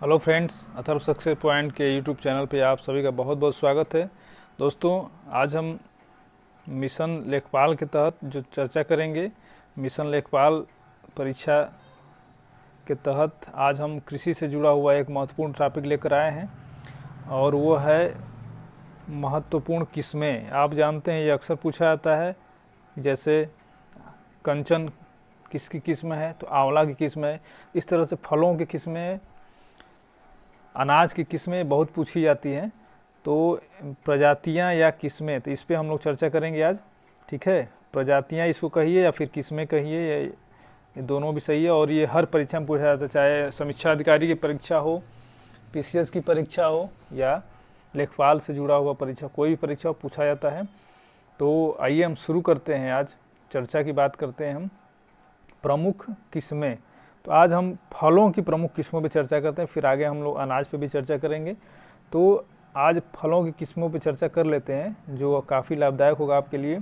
Hello friends, Atharva success point के YouTube channel पे आप सभी का बहुत बहुत स्वागत है। दोस्तों, आज हम मिशन लेखपाल के तहत जो चर्चा करेंगे, मिशन लेखपाल परीक्षा के तहत आज हम कृषि से जुड़ा हुआ एक महत्वपूर्ण टॉपिक लेकर आए हैं और वो है महत्वपूर्ण किस्में। आप जानते हैं ये अक्सर पूछा जाता है, जैसे कंचन किसकी किस्म है, तो आंवला की किस्म है। इस तरह से फलों की किस्में, अनाज की किस्में बहुत पूछी जाती हैं। तो प्रजातियां या किस्में, तो इस पे हम लोग चर्चा करेंगे आज। ठीक है, प्रजातियां इसको कहिए या फिर किस्में कहिए, या ये दोनों भी सही है। और ये हर परीक्षा में पूछा जाता है, चाहे समीक्षा अधिकारी की परीक्षा हो, पीसीएस की परीक्षा हो या लेखपाल से जुड़ा हुआ परीक्षा, कोई भी परीक्षा हो, पूछा जाता है। तो आइए हम शुरू करते हैं। आज चर्चा की बात करते हैं हम प्रमुख किस्में। तो आज हम फलों की प्रमुख किस्मों पे चर्चा करते हैं, फिर आगे हम लोग अनाज पे भी चर्चा करेंगे। तो आज फलों की किस्मों पे चर्चा कर लेते हैं, जो काफ़ी लाभदायक होगा आपके लिए।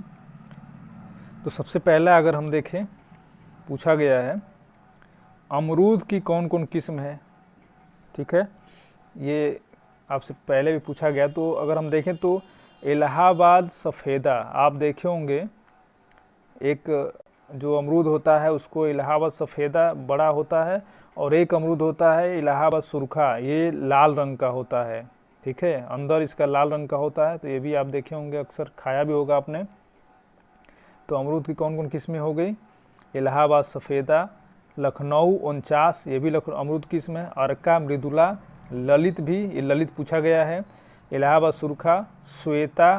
तो सबसे पहला अगर हम देखें, पूछा गया है अमरूद की कौन कौन किस्म है। ठीक है, ये आपसे पहले भी पूछा गया। तो अगर हम देखें तो इलाहाबाद सफ़ेदा, आप देखे होंगे एक जो अमरूद होता है उसको इलाहाबाद सफ़ेदा बड़ा होता है, और एक अमरूद होता है इलाहाबाद सुरखा, ये लाल रंग का होता है। ठीक है, अंदर इसका लाल रंग का होता है। तो ये भी आप देखे होंगे, अक्सर खाया भी होगा आपने। तो अमरूद की कौन कौन किस्में हो गई, इलाहाबाद सफ़ेदा, लखनऊ 49, ये भी अमरूद किस्म है। अर्का मृदुला, ललित भी, ये ललित पूछा गया है। इलाहाबाद सुरखा, श्वेता,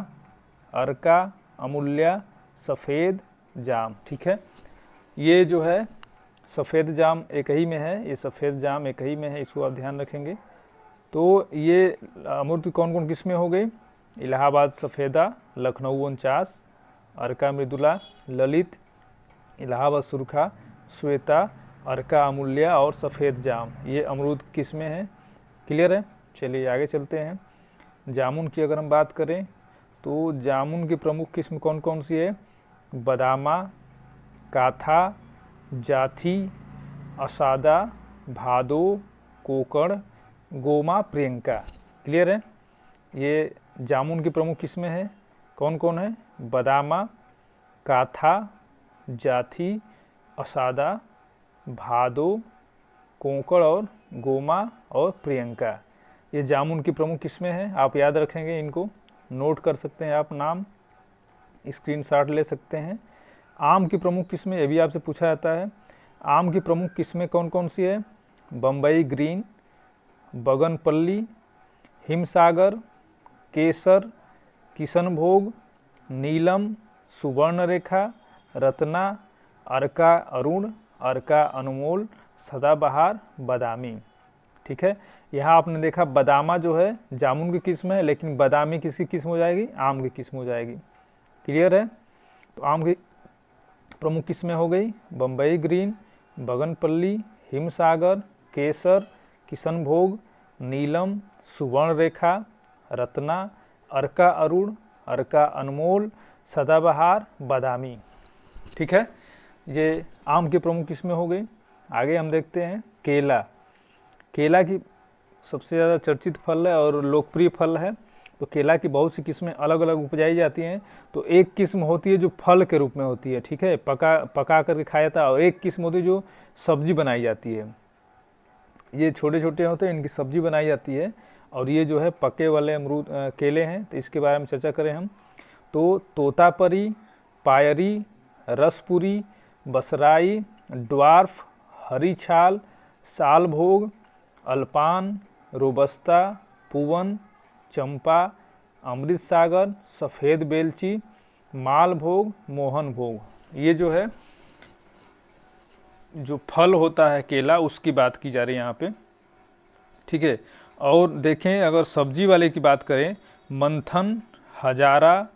अर्का, अमूल्या, सफ़ेद जाम। ठीक है, ये जो है सफ़ेद जाम एक ही में है, ये सफ़ेद जाम एक ही में है, इसको आप ध्यान रखेंगे। तो ये अमरूद की कौन कौन किस्में हो गई, इलाहाबाद सफ़ेदा, लखनऊ 49, अर्का मृदुला, ललित, इलाहाबाद सुरखा, श्वेता, अर्का अमूल्या और सफ़ेद जाम, ये अमरूद किस्में हैं। क्लियर है, चलिए आगे चलते हैं। जामुन की अगर हम बात करें तो जामुन की प्रमुख किस्म कौन कौन सी है, बदामा, काथा, जाथी, असादा, भादो, कोकड़, गोमा, प्रियंका। क्लियर है, ये जामुन की प्रमुख किस्में हैं। कौन कौन है, बदामा, काथा, जाथी, असादा, भादो, कोकड़ और गोमा और प्रियंका, ये जामुन की प्रमुख किस्में हैं। आप याद रखेंगे, इनको नोट कर सकते हैं, आप नाम स्क्रीनशॉट ले सकते हैं। आम की प्रमुख किस्में, ये भी आपसे पूछा जाता है। आम की प्रमुख किस्में कौन कौन सी है, बम्बई ग्रीन, बगनपल्ली, हिमसागर, केसर, किशनभोग, नीलम, सुवर्णरेखा, रत्ना, अर्का अरुण, अर्का अनमोल, सदाबहार, बादामी। ठीक है, यहाँ आपने देखा बदामा जो है जामुन की किस्म है, लेकिन बादामी किसकी किस्म हो जाएगी, आम की किस्म हो जाएगी। क्लियर है, तो आम की प्रमुख किस्में हो गई बम्बई ग्रीन, बगनपल्ली, हिमसागर, केसर, किशनभोग, नीलम, सुवर्णरेखा, रत्ना, अर्का अरुण, अर्का अनमोल, सदाबहार, बादामी। ठीक है, ये आम की प्रमुख किस्में हो गई। आगे हम देखते हैं केला। केला की सबसे ज़्यादा चर्चित फल है और लोकप्रिय फल है। तो केला की बहुत सी किस्में अलग अलग उपजाई जाती हैं। तो एक किस्म होती है जो फल के रूप में होती है, ठीक है, पका करके खाया जाता है, और एक किस्म होती है जो सब्जी बनाई जाती है। ये छोटे छोटे होते हैं, इनकी सब्जी बनाई जाती है। और ये जो है पके वाले अमरूद केले हैं। तो इसके बारे में चर्चा करें हम तो तोतापरी, पायरी, रसपुरी, बसराई, ड्वार्फ, हरी छाल, सालभोग, अल्पान, रोबस्ता, पुवन, चंपा, अमृत सागर, सफ़ेद बेलची, मालभोग, मोहन भोग, ये जो है जो फल होता है केला, उसकी बात की जा रही है यहाँ पे। ठीक है, और देखें अगर सब्जी वाले की बात करें, मंथन, हजारा,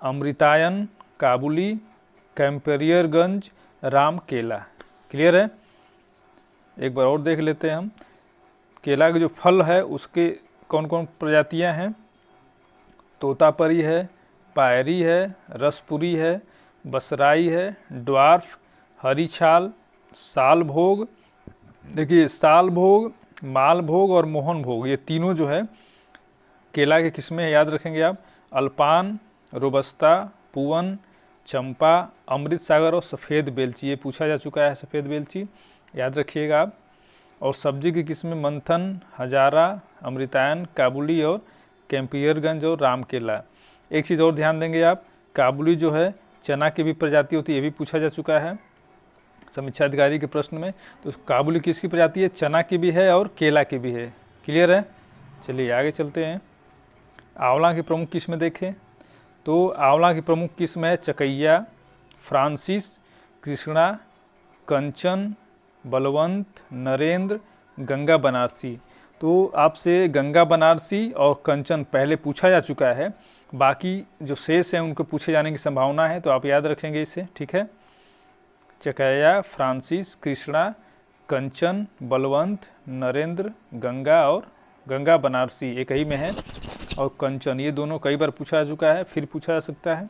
अमृतायन, काबुली, कैंपेरियरगंज, राम केला। क्लियर है, एक बार और देख लेते हैं हम। केला के जो फल है उसके कौन कौन प्रजातियां हैं, तोतापरी है, पायरी है, रसपुरी है, बसराई है, ड्वार्फ, हरी छाल, सालभोग। देखिए सालभोग मालभोग और मोहन भोग, ये तीनों जो है केला की किस्में याद रखेंगे आप। अल्पान, रोबस्ता, पुवन, चंपा, अमृत सागर और सफ़ेद बेलची, ये पूछा जा चुका है सफ़ेद बेलची, याद रखिएगा आप। और सब्जी की किस्में मंथन, हजारा, अमृतायन, काबुली और कैंपियरगंज और रामकेला। एक चीज़ और ध्यान देंगे आप, काबुली जो है चना की भी प्रजाति होती है, ये भी पूछा जा चुका है समीक्षा अधिकारी के प्रश्न में। तो काबुली किसकी प्रजाति है? चना की भी है और केला की भी है। क्लियर है? चलिए आगे चलते हैं। आंवला की प्रमुख किस्में देखें तो आंवला की प्रमुख किस्म है चकैया, फ्रांसिस, कृष्णा, कंचन, बलवंत, नरेंद्र, गंगा बनारसी। तो आपसे गंगा बनारसी और कंचन पहले पूछा जा चुका है, बाकी जो शेष हैं उनको पूछे जाने की संभावना है, तो आप याद रखेंगे इसे, ठीक है। चकैया, फ्रांसिस, कृष्णा, कंचन, बलवंत, नरेंद्र, गंगा और गंगा बनारसी एक ही में है, और कंचन, ये दोनों कई बार पूछा जा चुका है, फिर पूछा जा सकता है।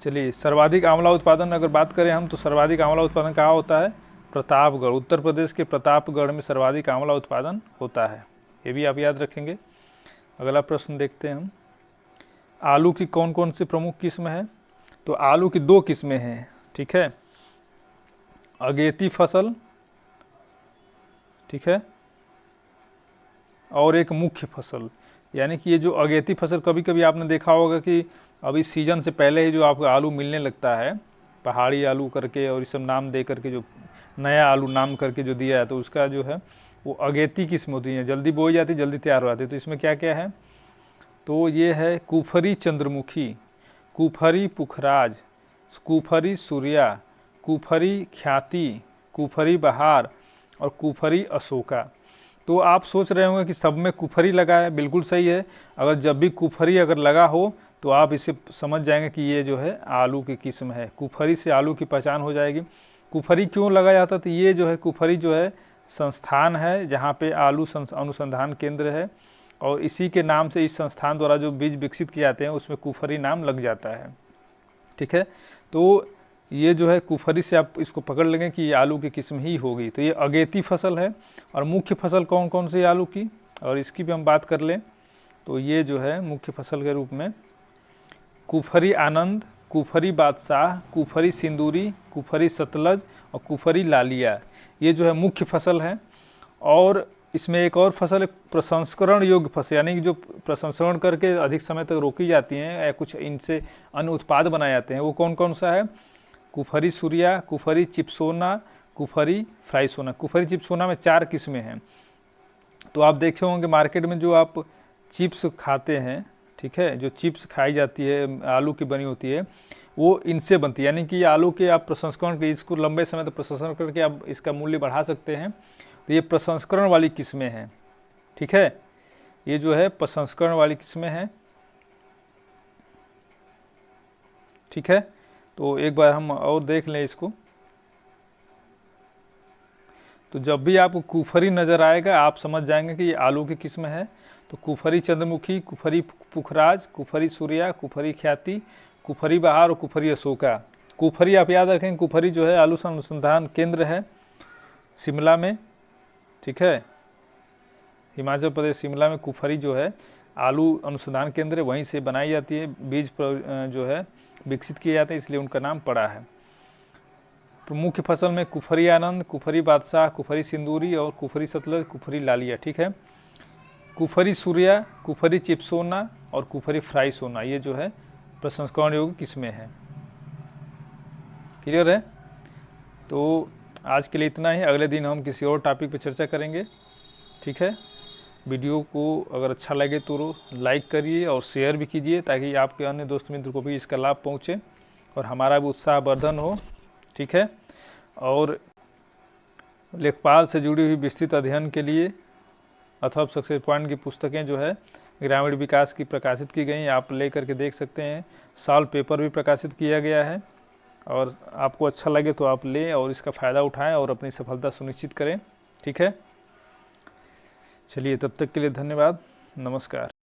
चलिए, सर्वाधिक आंवला उत्पादन अगर बात करें हम, तो सर्वाधिक आंवला उत्पादन कहाँ होता है? प्रतापगढ़, उत्तर प्रदेश के प्रतापगढ़ में सर्वाधिक आंवला उत्पादन होता है, ये भी आप याद रखेंगे। अगला प्रश्न देखते हैं हम, आलू की कौन कौन सी प्रमुख किस्म है? तो आलू की 2 किस्में हैं, ठीक है। अगेती फसल, ठीक है, और एक मुख्य फसल। यानी कि ये जो अगेती फसल, कभी कभी आपने देखा होगा कि अभी सीजन से पहले ही जो आपको आलू मिलने लगता है, पहाड़ी आलू करके और ये सब नाम दे करके, जो नया आलू नाम करके जो दिया है, तो उसका जो है वो अगेती किस्म होती है, जल्दी बोई जाती है, जल्दी तैयार हो जाती है। तो इसमें क्या क्या है? तो ये है कुफरी चंद्रमुखी, कुफरी पुखराज, कुफरी सूर्या, कुफरी ख्याति, कुफरी बहार और कुफरी अशोका। तो आप सोच रहे होंगे कि सब में कुफरी लगा है, बिल्कुल सही है। अगर जब भी कुफरी अगर लगा हो तो आप इसे समझ जाएंगे कि ये जो है आलू की किस्म है, कुफरी से आलू की पहचान हो जाएगी। कुफरी क्यों लगा जाता? तो ये जो है कुफरी जो है संस्थान है जहाँ पे आलू अनुसंधान केंद्र है, और इसी के नाम से इस संस्थान द्वारा जो बीज विकसित किए जाते हैं उसमें कुफरी नाम लग जाता है, ठीक है। तो ये जो है कुफरी से आप इसको पकड़ लेंगे कि ये आलू की किस्म ही होगी। तो ये अगेती फसल है। और मुख्य फसल कौन कौन सी आलू की, और इसकी भी हम बात कर लें तो ये जो है मुख्य फसल के रूप में कुफरी आनंद, कुफरी बादशाह, कुफरी सिंदूरी, कुफरी सतलज और कुफरी लालिया, ये जो है मुख्य फसल है। और इसमें एक और फसल है प्रसंस्करण योग्य फसल, यानी कि जो प्रसंस्करण करके अधिक समय तक रोकी जाती हैं या कुछ इनसे अन्य उत्पाद बनाए जाते हैं, वो कौन कौन सा है? कुफरी सूर्या, कुफरी चिप्सोना, कुफरी फ्राइसोना। कुफरी चिप्सोना में 4 किस्में हैं। तो आप देखे होंगे मार्केट में जो आप चिप्स खाते हैं, ठीक है, जो चिप्स खाई जाती है आलू की बनी होती है, वो इनसे बनती है। यानी कि आलू के आप प्रसंस्करण के, इसको लंबे समय तक प्रसंस्करण करके आप इसका मूल्य बढ़ा सकते हैं। तो ये प्रसंस्करण वाली किस्में हैं, ठीक है, ये जो है प्रसंस्करण वाली किस्में हैं, ठीक है। तो एक बार हम और देख लें इसको। तो जब भी आपको कुफरी नज़र आएगा आप समझ जाएंगे कि ये आलू की किस्म है। तो कुफरी चंद्रमुखी, कुफरी पुखराज, कुफरी सूर्या, कुफरी ख्याति, कुफरी बहार और कुफरी अशोका। कुफरी आप याद रखें, कुफरी जो है आलू अनुसंधान केंद्र है शिमला में, ठीक है, हिमाचल प्रदेश शिमला में कुफरी जो है आलू अनुसंधान केंद्र है, वहीं से बनाई जाती है, बीज जो है विकसित किए जाते हैं, इसलिए उनका नाम पड़ा है। तो मुख्य फसल में कुफरी आनंद, कुफरी बादशाह, कुफरी सिंदूरी और कुफरी सतलज, कुफरी लालिया, ठीक है। कुफरी सूर्या, कुफरी चिप्सोना और कुफरी फ्राइसोना, ये जो है प्रसंस्करण योग्य किस्में हैं। क्लियर है? तो आज के लिए इतना ही, अगले दिन हम किसी और टॉपिक पर चर्चा करेंगे, ठीक है। वीडियो को अगर अच्छा लगे तो लाइक करिए और शेयर भी कीजिए, ताकि आपके अन्य दोस्त मित्र को भी इसका लाभ पहुँचे और हमारा भी उत्साहवर्धन हो, ठीक है। और लेखपाल से जुड़ी हुई विस्तृत अध्ययन के लिए अथवा सक्सेस पॉइंट की पुस्तकें जो है ग्रामीण विकास की प्रकाशित की गई, आप ले करके देख सकते हैं। सॉल्व पेपर भी प्रकाशित किया गया है, और आपको अच्छा लगे तो आप लें और इसका फ़ायदा उठाएं और अपनी सफलता सुनिश्चित करें, ठीक है। चलिए, तब तक के लिए धन्यवाद, नमस्कार।